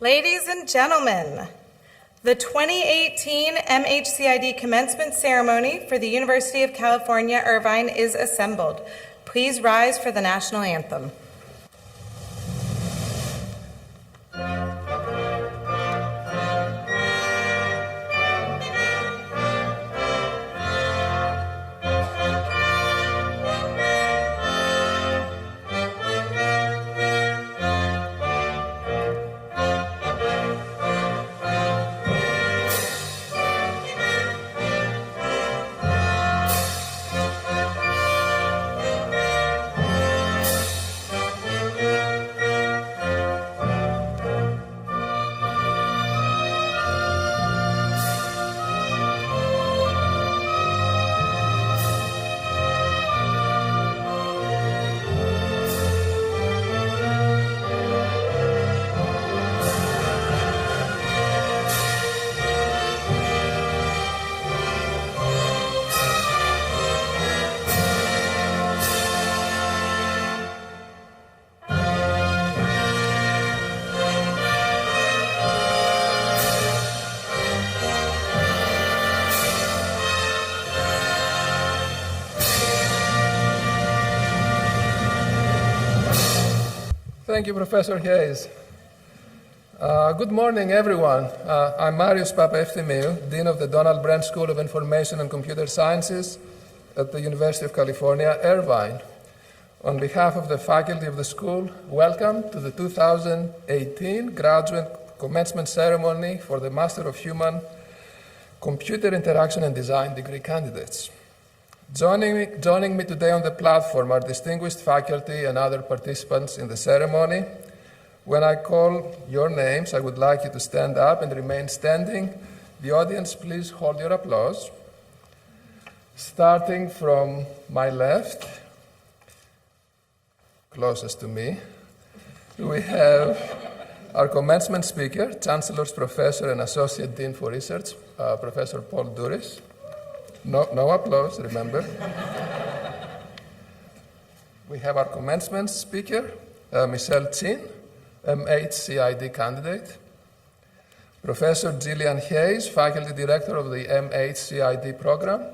Ladies and gentlemen, the 2018 MHCID Commencement Ceremony for the University of California, Irvine is assembled. Please rise for the national anthem. Thank you, Professor Hayes. Good morning, everyone. I'm Marios Papaefthymiou, Dean of the Donald Brent School of Information and Computer Sciences at the University of California, Irvine. On behalf of the faculty of the school, welcome to the 2018 Graduate Commencement Ceremony for the Master of Human Computer Interaction and Design degree candidates. Joining me today on the platform are distinguished faculty and other participants in the ceremony. When I call your names, I would like you to stand up and remain standing. The audience, please hold your applause. Starting from my left, closest to me, we have our commencement speaker, Chancellor's Professor and Associate Dean for Research, Professor Paul Duris. No applause, remember. We have our commencement speaker, Michelle Chin, MHCID candidate. Professor Jillian Hayes, Faculty Director of the MHCID program.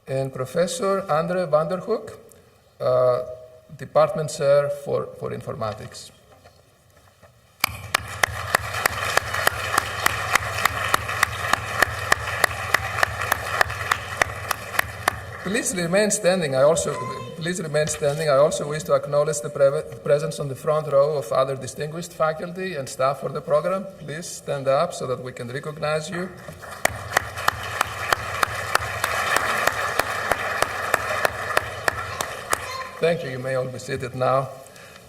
And Professor Andre Vanderhoek, Department Chair for Informatics. Please remain standing. I also wish to acknowledge the presence on the front row of other distinguished faculty and staff for the program. Please stand up so that we can recognize you. Thank you. You may all be seated now.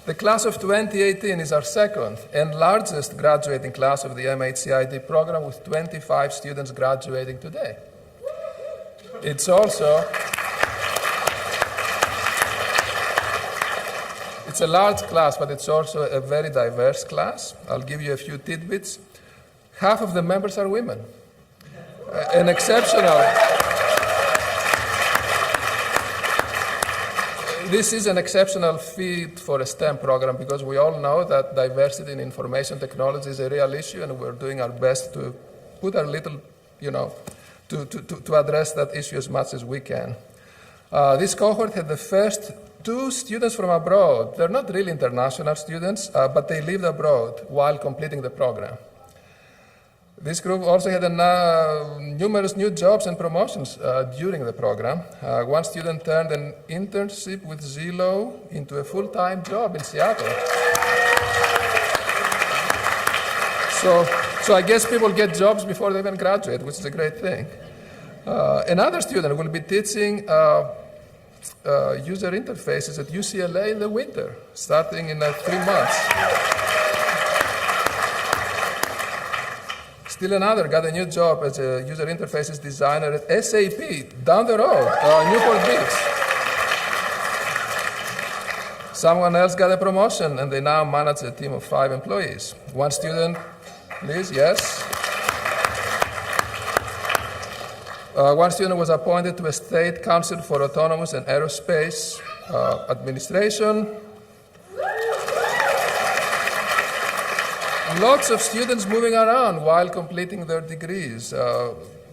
The class of 2018 is our second and largest graduating class of the MHCID program, with 25 students graduating today. It's a large class, but it's also a very diverse class. I'll give you a few tidbits. Half of the members are women. An exceptional. This is an exceptional feat for a STEM program, because we all know that diversity in information technology is a real issue, and we're doing our best to put our little, to address that issue as much as we can. This cohort had the first 2 students from abroad. They're not really international students, but they lived abroad while completing the program. This group also had numerous new jobs and promotions during the program. One student turned an internship with Zillow into a full-time job in Seattle. So I guess people get jobs before they even graduate, which is a great thing. Another student will be teaching user interfaces at UCLA in the winter, starting in 3 months. Still another got a new job as a user interfaces designer at SAP down the road, Newport Beach. Someone else got a promotion, and they now manage a team of 5 employees. One student, please, yes. One student was appointed to a State Council for Autonomous and Aerospace Administration. lots of students moving around while completing their degrees.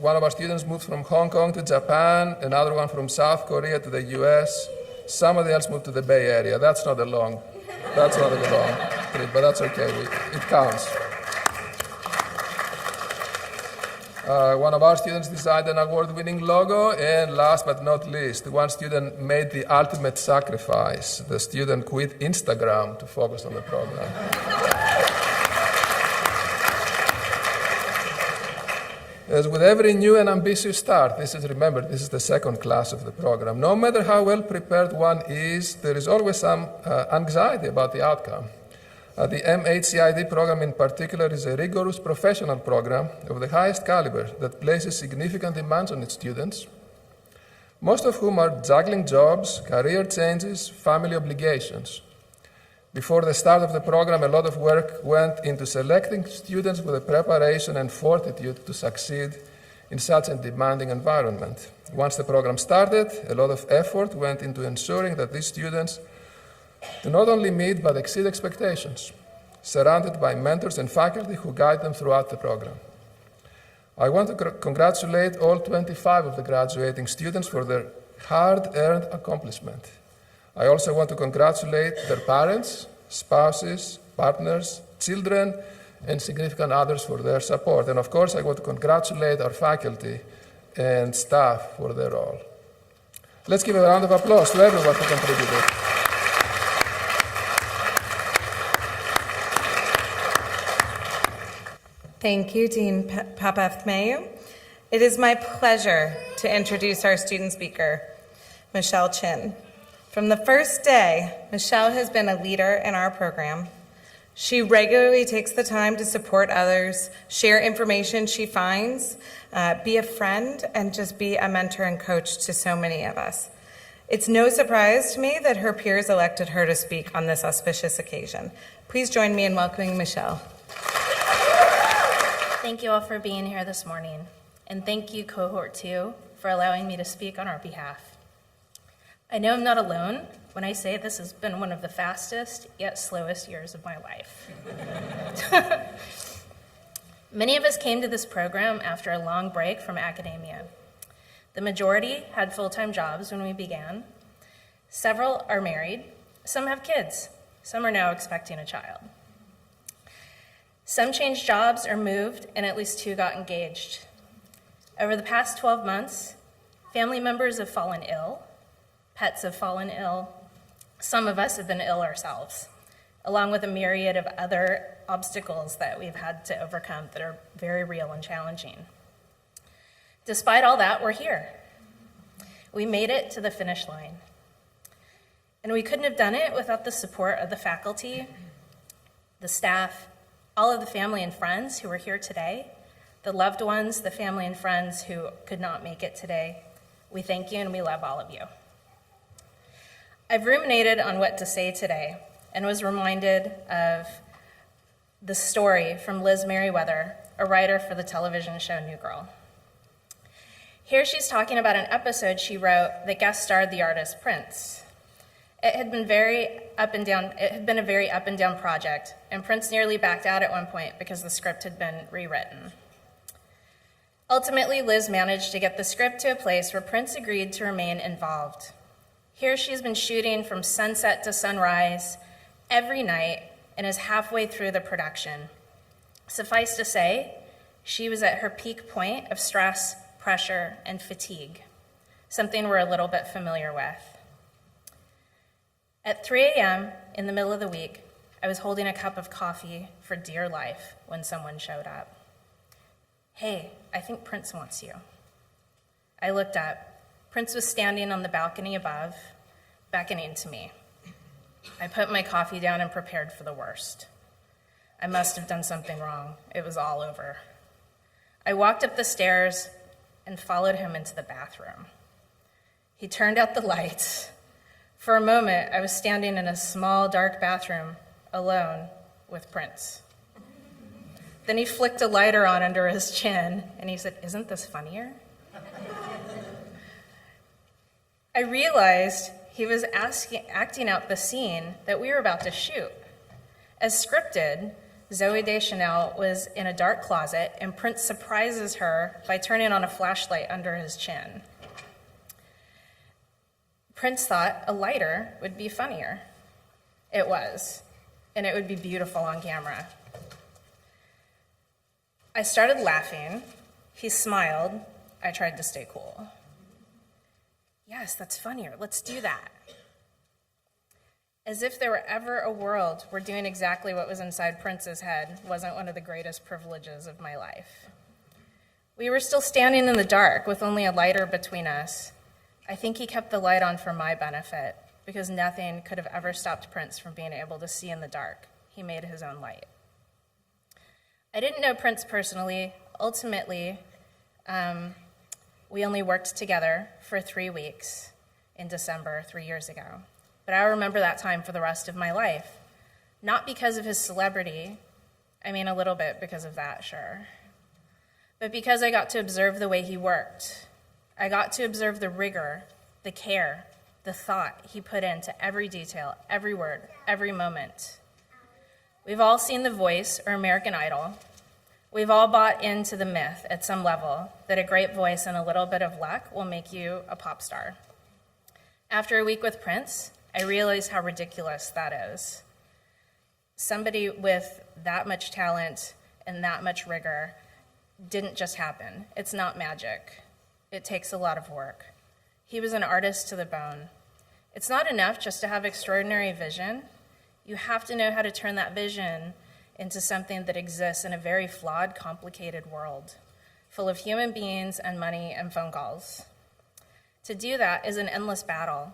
One of our students moved from Hong Kong to Japan, another one from South Korea to the US. Somebody else moved to the Bay Area. That's not a long trip, but that's okay. It counts. One of our students designed an award-winning logo, and last but not least, one student made the ultimate sacrifice. The student quit Instagram to focus on the program. As with every new and ambitious start, this is the second class of the program. No matter how well prepared one is, there is always some anxiety about the outcome. The MHCID program in particular is a rigorous professional program of the highest caliber that places significant demands on its students, most of whom are juggling jobs, career changes, family obligations. Before the start of the program, a lot of work went into selecting students with the preparation and fortitude to succeed in such a demanding environment. Once the program started, a lot of effort went into ensuring that these students to not only meet but exceed expectations, surrounded by mentors and faculty who guide them throughout the program. I want to congratulate all 25 of the graduating students for their hard-earned accomplishment. I also want to congratulate their parents, spouses, partners, children, and significant others for their support. And of course, I want to congratulate our faculty and staff for their role. Let's give a round of applause to everyone who contributed. Thank you, Dean Papafthmeou. It is my pleasure to introduce our student speaker, Michelle Chin. From the first day, Michelle has been a leader in our program. She regularly takes the time to support others, share information she finds, be a friend, and just be a mentor and coach to so many of us. It's no surprise to me that her peers elected her to speak on this auspicious occasion. Please join me in welcoming Michelle. Thank you all for being here this morning, and thank you, Cohort 2, for allowing me to speak on our behalf. I know I'm not alone when I say this has been one of the fastest yet slowest years of my life. Many of us came to this program after a long break from academia. The majority had full-time jobs when we began. Several are married. Some have kids. Some are now expecting a child. Some changed jobs or moved, and at least 2 got engaged. Over the past 12 months, family members have fallen ill, pets have fallen ill, some of us have been ill ourselves, along with a myriad of other obstacles that we've had to overcome that are very real and challenging. Despite all that, we're here. We made it to the finish line. And we couldn't have done it without the support of the faculty, the staff, all of the family and friends who are here today, the loved ones, the family and friends who could not make it today. We thank you and we love all of you. I've ruminated on what to say today and was reminded of the story from Liz Merriweather, a writer for the television show New Girl. Here she's talking about an episode she wrote that guest starred the artist Prince. It had been a very up and down project, and Prince nearly backed out at one point because the script had been rewritten. Ultimately, Liz managed to get the script to a place where Prince agreed to remain involved. Here she's been shooting from sunset to sunrise every night and is halfway through the production. Suffice to say, she was at her peak point of stress, pressure, and fatigue, something we're a little bit familiar with. At 3 a.m. in the middle of the week, I was holding a cup of coffee for dear life when someone showed up. "Hey, I think Prince wants you." I looked up. Prince was standing on the balcony above, beckoning to me. I put my coffee down and prepared for the worst. I must have done something wrong. It was all over. I walked up the stairs and followed him into the bathroom. He turned out the lights. For a moment, I was standing in a small, dark bathroom, alone with Prince. Then he flicked a lighter on under his chin, and he said, "Isn't this funnier?" I realized he was acting out the scene that we were about to shoot. As scripted, Zooey Deschanel was in a dark closet, and Prince surprises her by turning on a flashlight under his chin. Prince thought a lighter would be funnier. It was, and it would be beautiful on camera. I started laughing. He smiled. I tried to stay cool. Yes, that's funnier. Let's do that. As if there were ever a world where doing exactly what was inside Prince's head wasn't one of the greatest privileges of my life. We were still standing in the dark with only a lighter between us. I think he kept the light on for my benefit because nothing could have ever stopped Prince from being able to see in the dark. He made his own light. I didn't know Prince personally. Ultimately, we only worked together for 3 weeks in December 3 years ago. But I remember that time for the rest of my life. Not because of his celebrity, I mean a little bit because of that, sure. But because I got to observe the way he worked. I got to observe the rigor, the care, the thought he put into every detail, every word, every moment. We've all seen The Voice or American Idol. We've all bought into the myth at some level that a great voice and a little bit of luck will make you a pop star. After a week with Prince, I realized how ridiculous that is. Somebody with that much talent and that much rigor didn't just happen. It's not magic. It takes a lot of work. He was an artist to the bone. It's not enough just to have extraordinary vision. You have to know how to turn that vision into something that exists in a very flawed, complicated world, full of human beings and money and phone calls. To do that is an endless battle,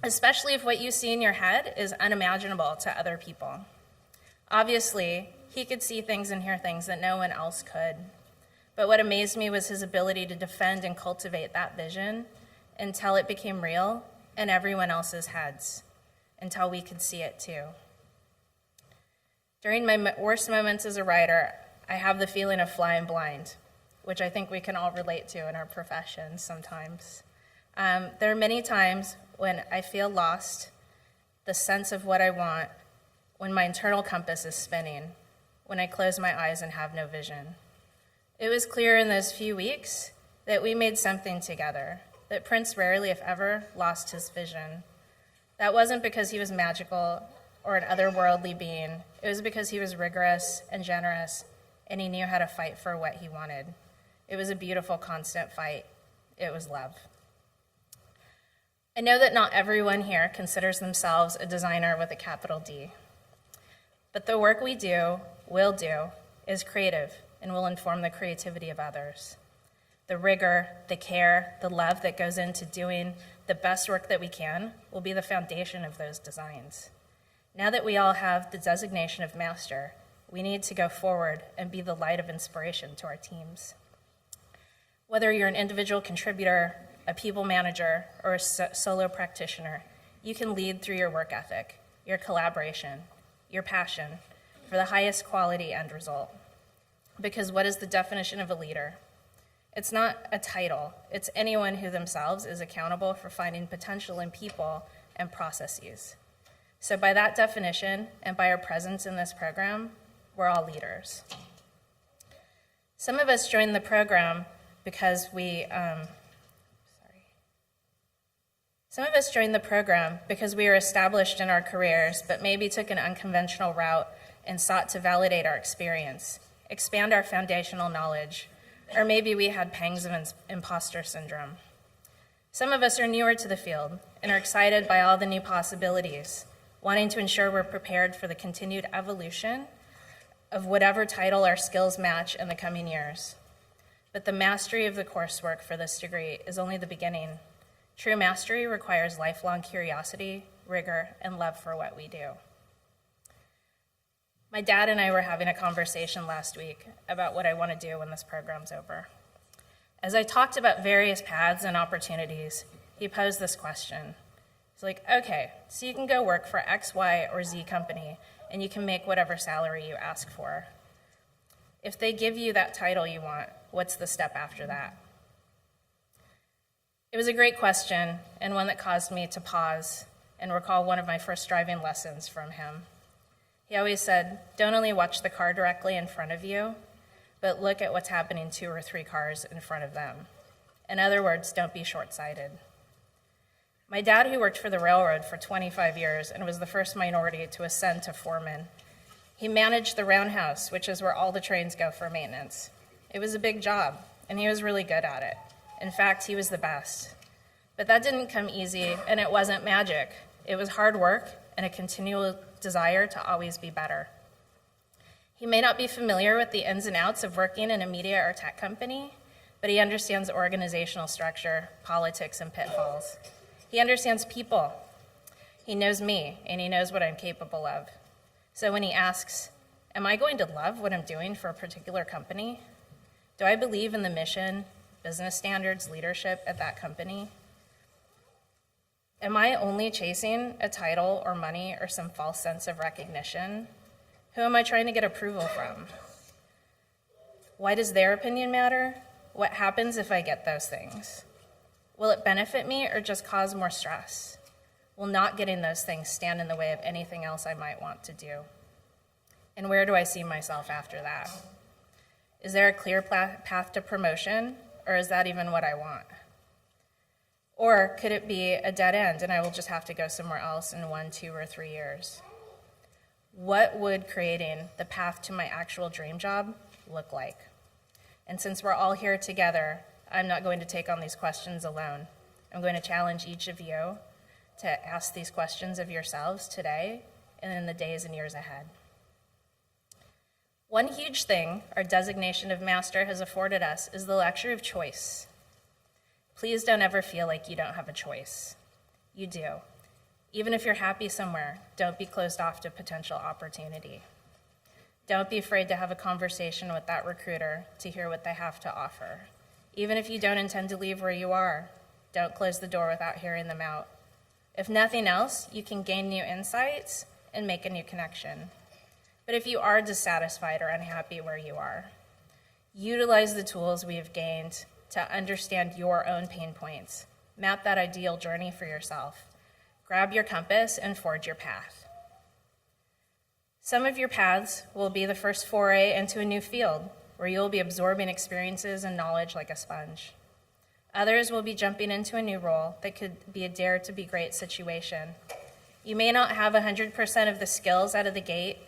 especially if what you see in your head is unimaginable to other people. Obviously, he could see things and hear things that no one else could. But what amazed me was his ability to defend and cultivate that vision until it became real in everyone else's heads, until we could see it too. During my worst moments as a writer, I have the feeling of flying blind, which I think we can all relate to in our professions sometimes. There are many times when I feel lost, the sense of what I want, when my internal compass is spinning, when I close my eyes and have no vision. It was clear in those few weeks that we made something together, that Prince rarely, if ever, lost his vision. That wasn't because he was magical or an otherworldly being. It was because he was rigorous and generous, and he knew how to fight for what he wanted. It was a beautiful, constant fight. It was love. I know that not everyone here considers themselves a designer with a capital D. But the work we do, will do, is creative and will inform the creativity of others. The rigor, the care, the love that goes into doing the best work that we can will be the foundation of those designs. Now that we all have the designation of master, we need to go forward and be the light of inspiration to our teams. Whether you're an individual contributor, a people manager, or a solo practitioner, you can lead through your work ethic, your collaboration, your passion for the highest quality end result. Because what is the definition of a leader? It's not a title. It's anyone who themselves is accountable for finding potential in people and processes. So by that definition, and by our presence in this program, we're all leaders. Some of us joined the program because we were established in our careers, but maybe took an unconventional route and sought to validate our experience, expand our foundational knowledge, or maybe we had pangs of imposter syndrome. Some of us are newer to the field and are excited by all the new possibilities, wanting to ensure we're prepared for the continued evolution of whatever title our skills match in the coming years. But the mastery of the coursework for this degree is only the beginning. True mastery requires lifelong curiosity, rigor, and love for what we do. My dad and I were having a conversation last week about what I want to do when this program's over. As I talked about various paths and opportunities, he posed this question. He's like, okay, so you can go work for X, Y, or Z company, and you can make whatever salary you ask for. If they give you that title you want, what's the step after that? It was a great question, and one that caused me to pause and recall one of my first driving lessons from him. He always said, don't only watch the car directly in front of you, but look at what's happening 2 or 3 cars in front of them. In other words, don't be short-sighted. My dad, who worked for the railroad for 25 years and was the first minority to ascend to foreman, he managed the roundhouse, which is where all the trains go for maintenance. It was a big job, and he was really good at it. In fact, he was the best. But that didn't come easy, and it wasn't magic. It was hard work and a continual desire to always be better. He may not be familiar with the ins and outs of working in a media or tech company, but he understands organizational structure, politics, and pitfalls. He understands people. He knows me, and he knows what I'm capable of. So when he asks, am I going to love what I'm doing for a particular company? Do I believe in the mission, business standards, leadership at that company? Am I only chasing a title or money or some false sense of recognition? Who am I trying to get approval from? Why does their opinion matter? What happens if I get those things? Will it benefit me or just cause more stress? Will not getting those things stand in the way of anything else I might want to do? And where do I see myself after that? Is there a clear path to promotion, or is that even what I want? Or could it be a dead end and I will just have to go somewhere else in 1, 2, or 3 years? What would creating the path to my actual dream job look like? And since we're all here together, I'm not going to take on these questions alone. I'm going to challenge each of you to ask these questions of yourselves today and in the days and years ahead. One huge thing our designation of master has afforded us is the luxury of choice. Please don't ever feel like you don't have a choice. You do. Even if you're happy somewhere, don't be closed off to potential opportunity. Don't be afraid to have a conversation with that recruiter to hear what they have to offer. Even if you don't intend to leave where you are, don't close the door without hearing them out. If nothing else, you can gain new insights and make a new connection. But if you are dissatisfied or unhappy where you are, utilize the tools we have gained to understand your own pain points. Map that ideal journey for yourself. Grab your compass and forge your path. Some of your paths will be the first foray into a new field where you'll be absorbing experiences and knowledge like a sponge. Others will be jumping into a new role that could be a dare to be great situation. You may not have 100% of the skills out of the gate,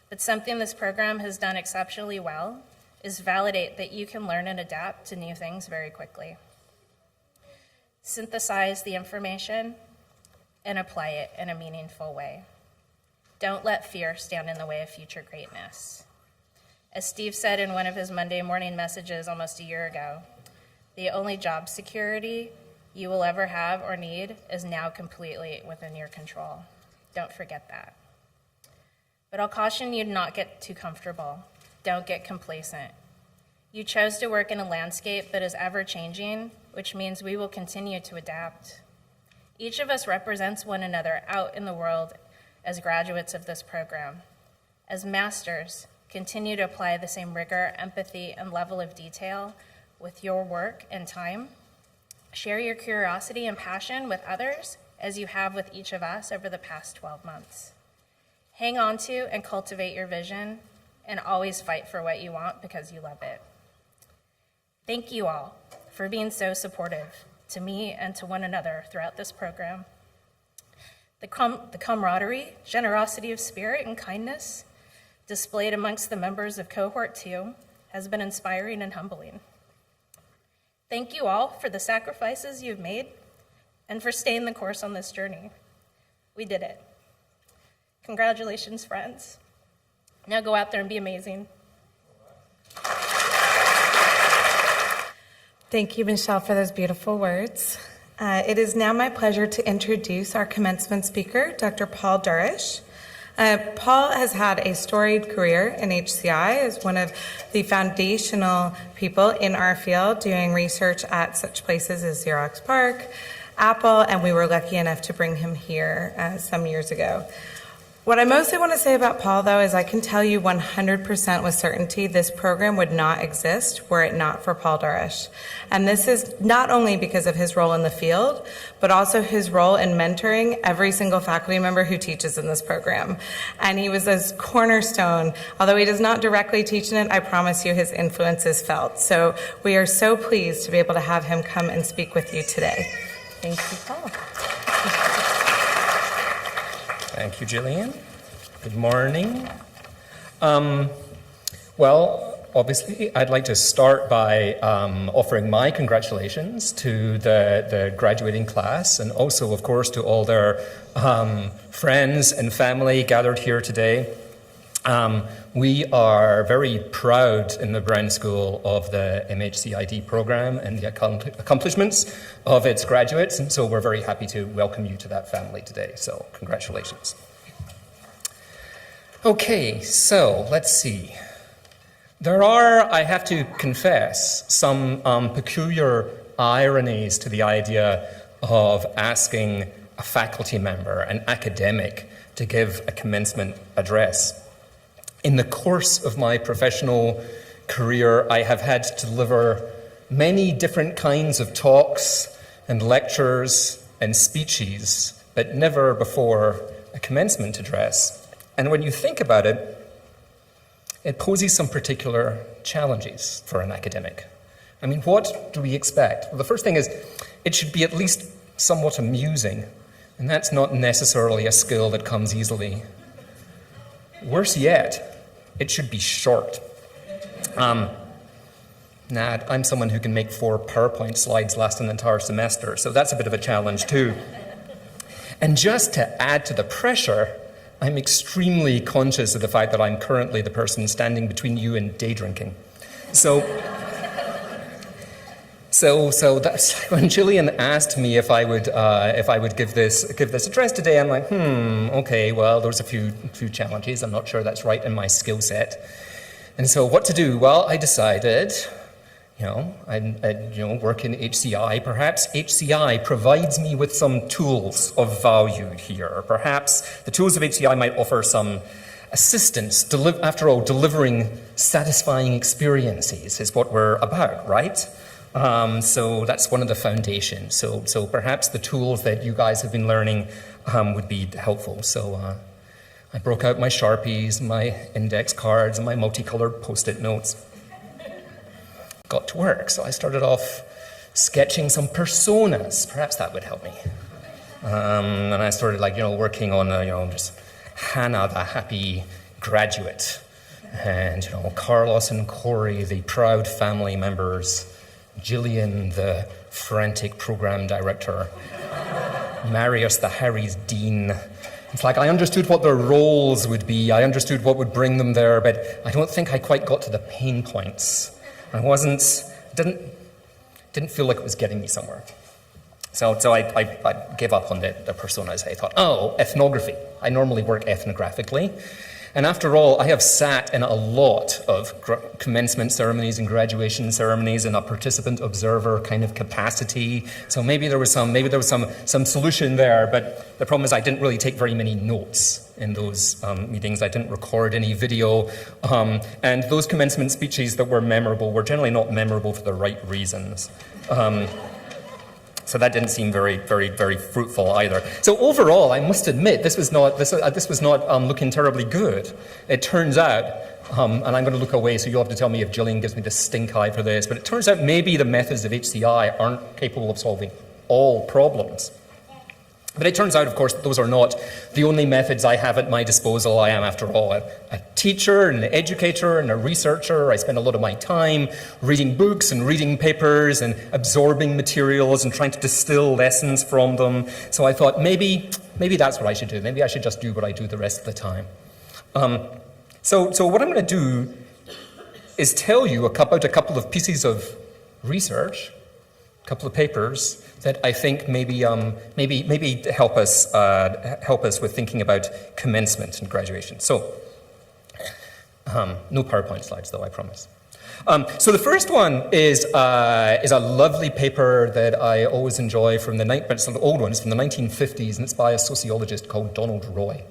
but something this program has done exceptionally well is validate that you can learn and adapt to new things very quickly. Synthesize the information and apply it in a meaningful way. Don't let fear stand in the way of future greatness. As Steve said in one of his Monday morning messages almost a year ago, the only job security you will ever have or need is now completely within your control. Don't forget that. But I'll caution you to not get too comfortable. Don't get complacent. You chose to work in a landscape that is ever-changing, which means we will continue to adapt. Each of us represents one another out in the world as graduates of this program. As masters, continue to apply the same rigor, empathy, and level of detail with your work and time. Share your curiosity and passion with others as you have with each of us over the past 12 months. Hang on to and cultivate your vision, and always fight for what you want because you love it. Thank you all for being so supportive to me and to one another throughout this program. The camaraderie, generosity of spirit, and kindness displayed amongst the members of Cohort 2 has been inspiring and humbling. Thank you all for the sacrifices you've made and for staying the course on this journey. We did it. Congratulations, friends. Now go out there and be amazing. Thank you, Michelle, for those beautiful words. It is now my pleasure to introduce our commencement speaker, Dr. Paul Durish. Paul has had a storied career in HCI as one of the foundational people in our field doing research at such places as Xerox PARC, Apple, and we were lucky enough to bring him here some years ago. What I mostly want to say about Paul, though, is I can tell you 100% with certainty this program would not exist were it not for Paul Durish. And this is not only because of his role in the field, but also his role in mentoring every single faculty member who teaches in this program. And he was this cornerstone. Although he does not directly teach in it, I promise you his influence is felt. So we are so pleased to be able to have him come and speak with you today. Thank you, Paul. Thank you, Jillian. Good morning. Well, obviously, I'd like to start by offering my congratulations to the graduating class and also, of course, to all their friends and family gathered here today. We are very proud in the Brown School of the MHCID program and the accomplishments of its graduates, and so we're very happy to welcome you to that family today. So congratulations. Okay, so let's see. There are, I have to confess, some peculiar ironies to the idea of asking a faculty member, an academic, to give a commencement address. In the course of my professional career, I have had to deliver many different kinds of talks and lectures and speeches, but never before a commencement address. And when you think about it, it poses some particular challenges for an academic. I mean, what do we expect? Well, the first thing is it should be at least somewhat amusing, and that's not necessarily a skill that comes easily. Worse yet, it should be short. I'm someone who can make 4 PowerPoint slides last an entire semester, so that's a bit of a challenge too. And just to add to the pressure, I'm extremely conscious of the fact that I'm currently the person standing between you and day drinking. So that's when Jillian asked me if I would give this address today. I'm like, okay, well, there's a few challenges. I'm not sure that's right in my skill set. And so what to do? Well, I decided, I work in HCI. Perhaps HCI provides me with some tools of value here. Perhaps the tools of HCI might offer some assistance. After all, delivering satisfying experiences is what we're about, right? So that's one of the foundations. So perhaps the tools that you guys have been learning would be helpful. So I broke out my Sharpies, my index cards, and my multicolored Post-it notes. Got to work. So I started off sketching some personas. Perhaps that would help me. And I started working on just Hannah, the happy graduate, and Carlos and Corey, the proud family members. Jillian, the frantic program director, Marius, the Harry's dean. It's like I understood what their roles would be, I understood what would bring them there, but I don't think I quite got to the pain points. Didn't feel like it was getting me somewhere. So I gave up on the personas. I thought, ethnography. I normally work ethnographically. And after all, I have sat in a lot of commencement ceremonies and graduation ceremonies in a participant observer kind of capacity. So maybe there was some solution there, but the problem is I didn't really take very many notes in those meetings. I didn't record any video. And those commencement speeches that were memorable were generally not memorable for the right reasons. So that didn't seem very, very, very fruitful either. So overall, I must admit, this was not looking terribly good. It turns out, and I'm going to look away, so you'll have to tell me if Jillian gives me the stink eye for this, but it turns out maybe the methods of HCI aren't capable of solving all problems. But it turns out, of course, that those are not the only methods I have at my disposal. I am, after all, a teacher and an educator and a researcher. I spend a lot of my time reading books and reading papers and absorbing materials and trying to distill lessons from them. So I thought maybe that's what I should do. Maybe I should just do what I do the rest of the time. So what I'm going to do is tell you about a couple of pieces of research, a couple of papers that I think maybe help us with thinking about commencement and graduation. So, no PowerPoint slides though, I promise. So the first one is a lovely paper that I always enjoy but it's an old one. It's from the 1950s, and it's by a sociologist called Donald Roy.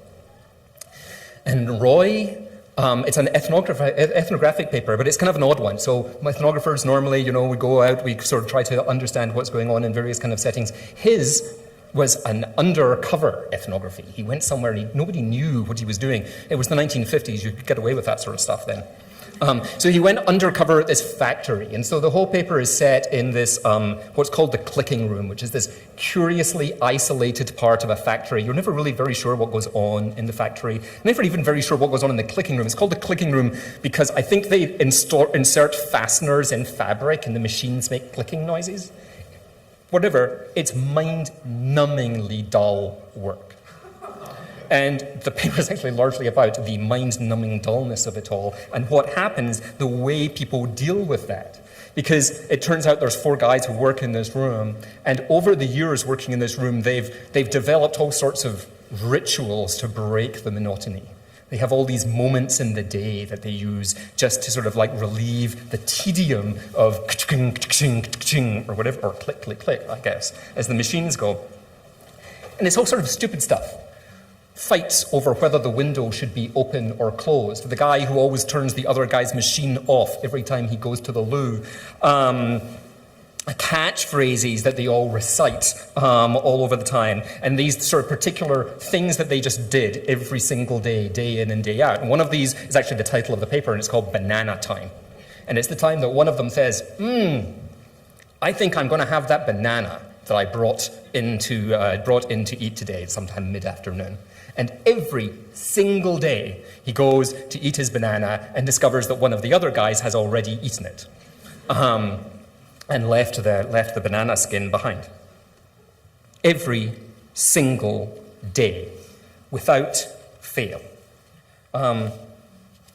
And Roy, it's an ethnographic paper, but it's kind of an odd one. So ethnographers normally, we go out, we sort of try to understand what's going on in various kind of settings. His was an undercover ethnography. He went somewhere and nobody knew what he was doing. It was the 1950s, you could get away with that sort of stuff then. So he went undercover at this factory, and so the whole paper is set in this, what's called the clicking room, which is this curiously isolated part of a factory. You're never really very sure what goes on in the factory, never even very sure what goes on in the clicking room. It's called the clicking room because I think they insert fasteners in fabric and the machines make clicking noises. Whatever, it's mind-numbingly dull work. And the paper is actually largely about the mind-numbing dullness of it all and what happens, the way people deal with that. Because it turns out there's 4 guys who work in this room, and over the years working in this room, they've developed all sorts of rituals to break the monotony. They have all these moments in the day that they use just to sort of like relieve the tedium of or whatever, or click, click, click, I guess, as the machines go. And it's all sort of stupid stuff. Fights over whether the window should be open or closed. The guy who always turns the other guy's machine off every time he goes to the loo. Catchphrases that they all recite all over the time. And these sort of particular things that they just did every single day, day in and day out. And one of these is actually the title of the paper, and it's called Banana Time. And it's the time that one of them says, I think I'm going to have that banana that I brought in to eat today, sometime mid-afternoon. And every single day, he goes to eat his banana and discovers that one of the other guys has already eaten it and left the banana skin behind. Every single day, without fail.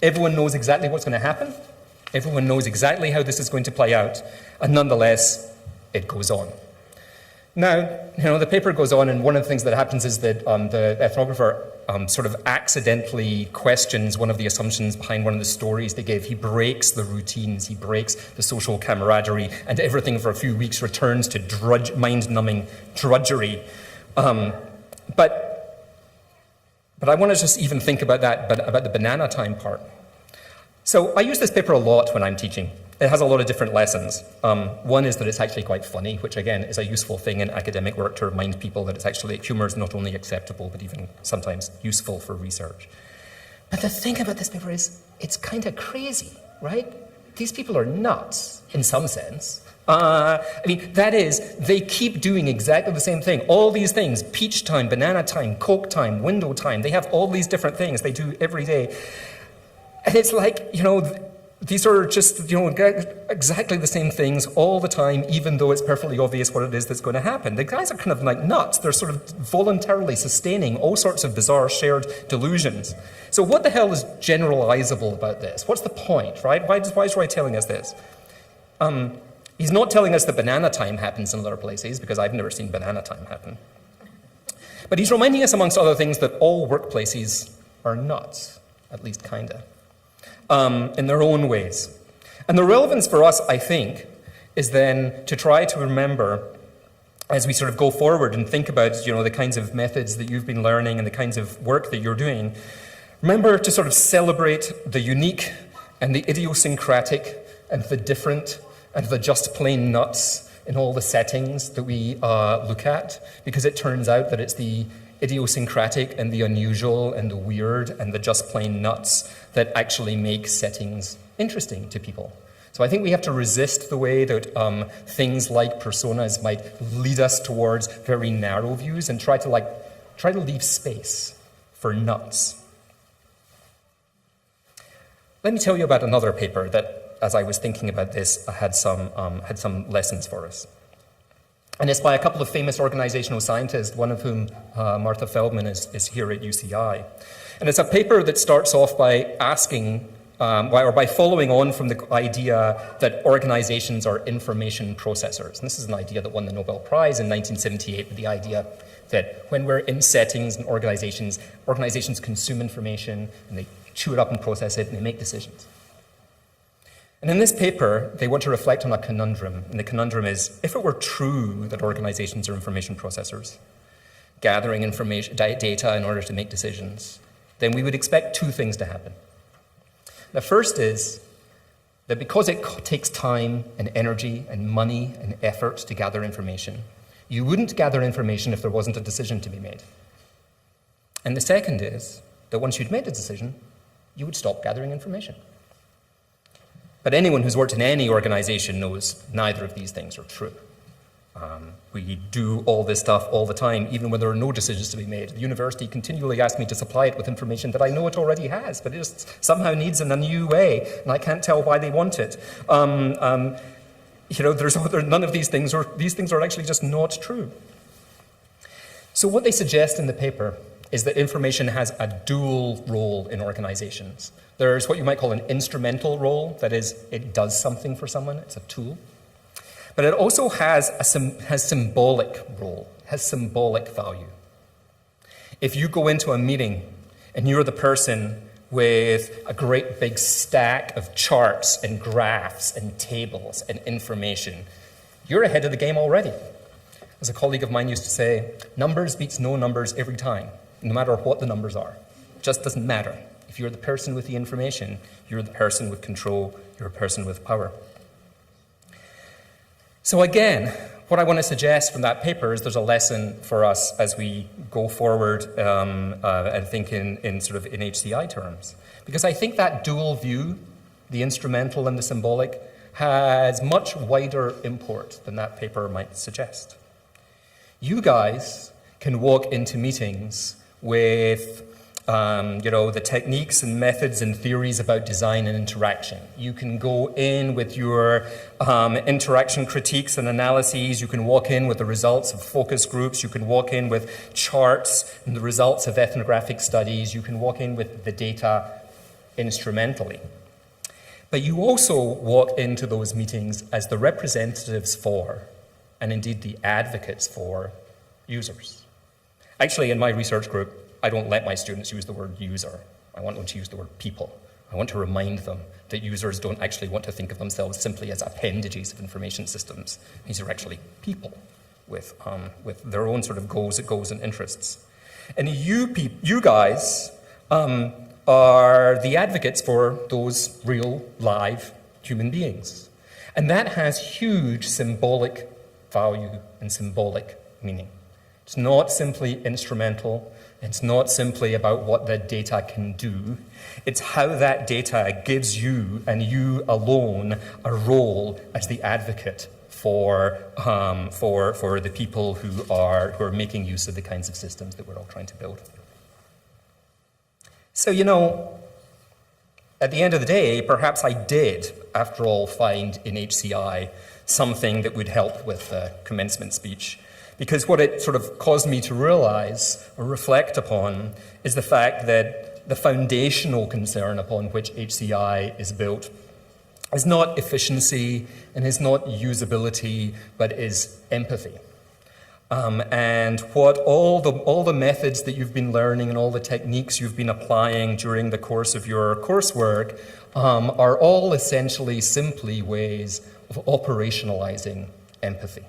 Everyone knows exactly what's going to happen. Everyone knows exactly how this is going to play out. And nonetheless, it goes on. Now, the paper goes on, and one of the things that happens is that the ethnographer sort of accidentally questions one of the assumptions behind one of the stories they gave. He breaks the routines, he breaks the social camaraderie, and everything for a few weeks returns to mind-numbing drudgery. But I want to just even think about that, about the banana time part. So I use this paper a lot when I'm teaching. It has a lot of different lessons. One is that it's actually quite funny, which again is a useful thing in academic work to remind people that humor is not only acceptable, but even sometimes useful for research. But the thing about this paper is it's kind of crazy, right? These people are nuts, in some sense. That is, they keep doing exactly the same thing. All these things, peach time, banana time, Coke time, window time, they have all these different things they do every day. And it's like, these are just, exactly the same things all the time, even though it's perfectly obvious what it is that's going to happen. The guys are kind of like nuts. They're sort of voluntarily sustaining all sorts of bizarre shared delusions. So what the hell is generalizable about this? What's the point, right? Why is Roy telling us this? He's not telling us that banana time happens in other places, because I've never seen banana time happen. But he's reminding us, amongst other things, that all workplaces are nuts, at least kinda. In their own ways. And the relevance for us, I think, is then to try to remember, as we sort of go forward and think about, the kinds of methods that you've been learning and the kinds of work that you're doing, remember to sort of celebrate the unique and the idiosyncratic and the different and the just plain nuts in all the settings that we look at, because it turns out that it's the idiosyncratic and the unusual and the weird and the just plain nuts that actually make settings interesting to people. So I think we have to resist the way that things like personas might lead us towards very narrow views and try to leave space for nuts. Let me tell you about another paper that, as I was thinking about this, had some lessons for us. And it's by a couple of famous organizational scientists, one of whom, Martha Feldman, is here at UCI. And it's a paper that starts off by asking, or by following on from the idea that organizations are information processors. And this is an idea that won the Nobel Prize in 1978, with the idea that when we're in settings and organizations consume information, and they chew it up and process it, and they make decisions. And in this paper, they want to reflect on a conundrum. And the conundrum is, if it were true that organizations are information processors, gathering information, data in order to make decisions, then we would expect two things to happen. The first is that because it takes time and energy and money and effort to gather information, you wouldn't gather information if there wasn't a decision to be made. And the second is that once you'd made a decision, you would stop gathering information. But anyone who's worked in any organization knows neither of these things are true. We do all this stuff all the time, even when there are no decisions to be made. The university continually asks me to supply it with information that I know it already has, but it just somehow needs in a new way, and I can't tell why they want it. None of these things are actually just not true. So what they suggest in the paper is that information has a dual role in organizations. There's what you might call an instrumental role, that is, it does something for someone, it's a tool. But it also has symbolic role, has symbolic value. If you go into a meeting and you're the person with a great big stack of charts and graphs and tables and information, you're ahead of the game already. As a colleague of mine used to say, numbers beats no numbers every time, no matter what the numbers are. It just doesn't matter. If you're the person with the information, you're the person with control, you're a person with power. So again, what I want to suggest from that paper is there's a lesson for us as we go forward and think in HCI terms. Because I think that dual view, the instrumental and the symbolic, has much wider import than that paper might suggest. You guys can walk into meetings with the techniques and methods and theories about design and interaction. You can go in with your interaction critiques and analyses. You can walk in with the results of focus groups. You can walk in with charts and the results of ethnographic studies. You can walk in with the data instrumentally. But you also walk into those meetings as the representatives for, and indeed the advocates for, users. Actually, in my research group, I don't let my students use the word user. I want them to use the word people. I want to remind them that users don't actually want to think of themselves simply as appendages of information systems. These are actually people with their own sort of goals and interests. And you guys are the advocates for those real, live human beings. And that has huge symbolic value and symbolic meaning. It's not simply instrumental. It's not simply about what the data can do. It's how that data gives you, and you alone, a role as the advocate for the people who are making use of the kinds of systems that we're all trying to build. So, at the end of the day, perhaps I did, after all, find in HCI something that would help with the commencement speech. Because what it sort of caused me to realize or reflect upon is the fact that the foundational concern upon which HCI is built is not efficiency and is not usability, but is empathy. And what all the methods that you've been learning and all the techniques you've been applying during the course of your coursework are all essentially simply ways of operationalizing empathy,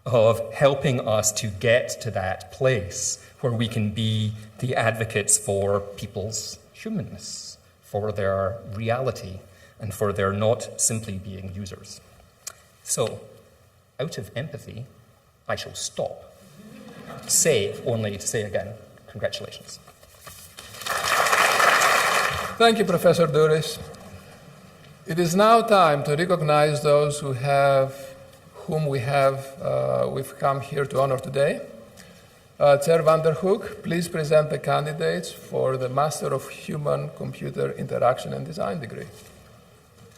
of helping us to get to that place where we can be the advocates for people's humanness, for their reality, and for their not simply being users. So, out of empathy, I shall stop, save only to say again, congratulations. Thank you, Professor Duris. It is now time to recognize those whom we've come here to honor today. Chair van der Hoek, please present the candidates for the Master of Human-Computer Interaction and Design degree.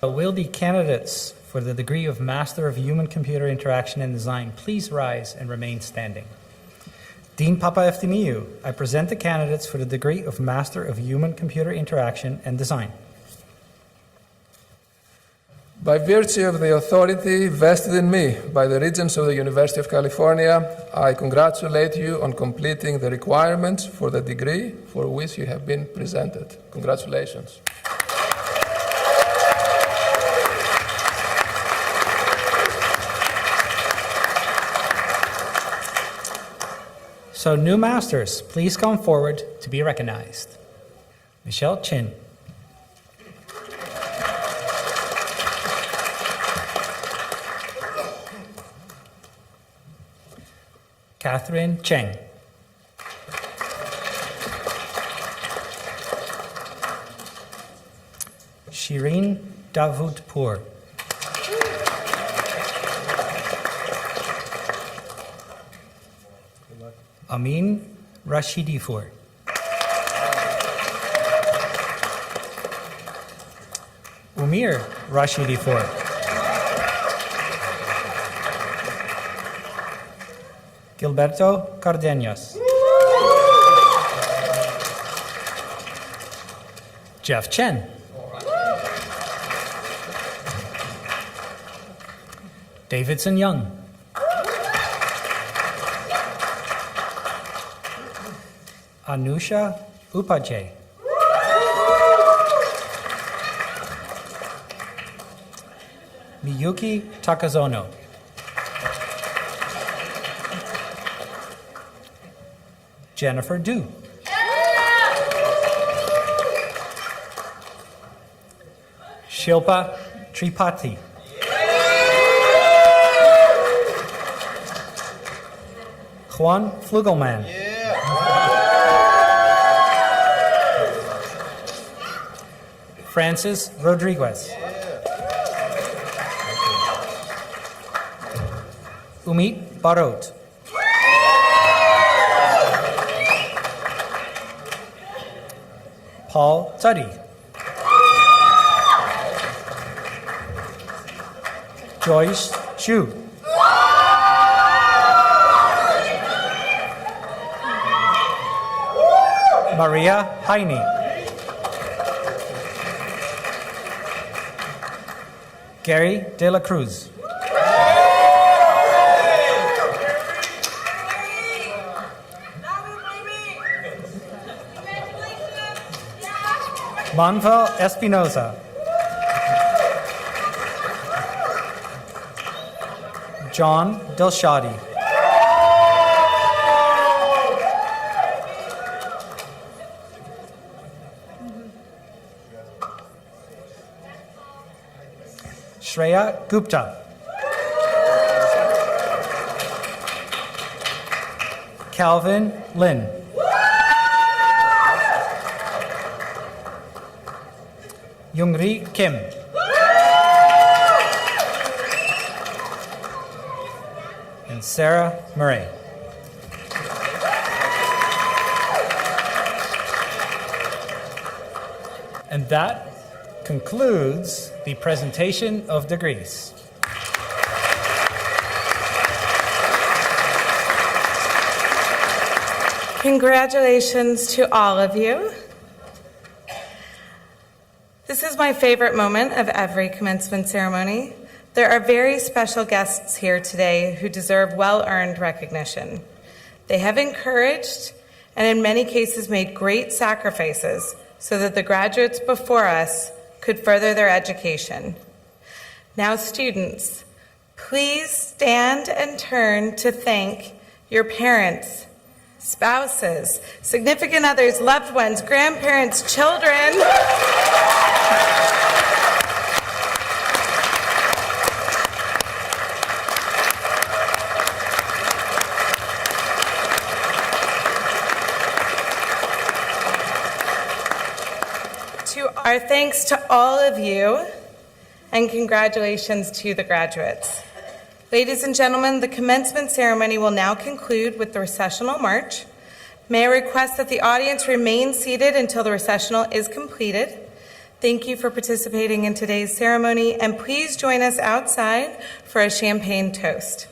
Will the candidates for the degree of Master of Human-Computer Interaction and Design please rise and remain standing? Dean Papaeftimiou, I present the candidates for the degree of Master of Human-Computer Interaction and Design. By virtue of the authority vested in me by the Regents of the University of California, I congratulate you on completing the requirements for the degree for which you have been presented. Congratulations. So, new masters, please come forward to be recognized. Michelle Chin. Catherine Cheng. Shireen Davudpur. Amin Rashidipur. Umir Rashidipur. Gilberto Cardenas. Jeff Chen. Davidson Young. Anusha Upadhyay. Miyuki Takazono. Jennifer Du. Shilpa Tripathi. Juan Flugelman. Francis Rodriguez. Umit Barot. Paul Tuddy. Joyce Xu. Maria Heine. Gary De La Cruz. Manuel Espinosa. John Delshadi. Shreya Gupta. Calvin Lin. Youngri Kim. And Sarah Murray. And that concludes the presentation of degrees. Congratulations to all of you. This is my favorite moment of every commencement ceremony. There are very special guests here today who deserve well-earned recognition. They have encouraged and in many cases made great sacrifices so that the graduates before us could further their education. Now, students, please stand and turn to thank your parents, spouses, significant others, loved ones, grandparents, children. Our thanks to all of you, and congratulations to the graduates. Ladies and gentlemen, the commencement ceremony will now conclude with the recessional march. May I request that the audience remain seated until the recessional is completed. Thank you for participating in today's ceremony, and please join us outside for a champagne toast.